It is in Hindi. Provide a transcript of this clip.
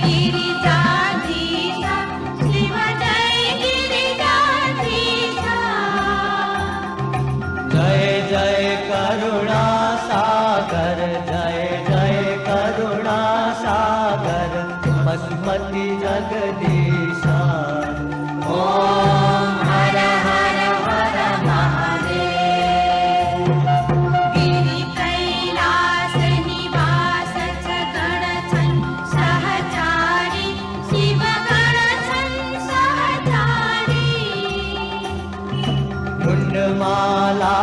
गिरिजाधीशा शिव जय गिरिजाधीशा जय जय करुणा सागर जय जय करुणा सागर पशुपती जगदीशा ओम हर हर हर महादेव गिरि कैलास निवास गण सहचारी शिव गण सहचारी मुंडमाला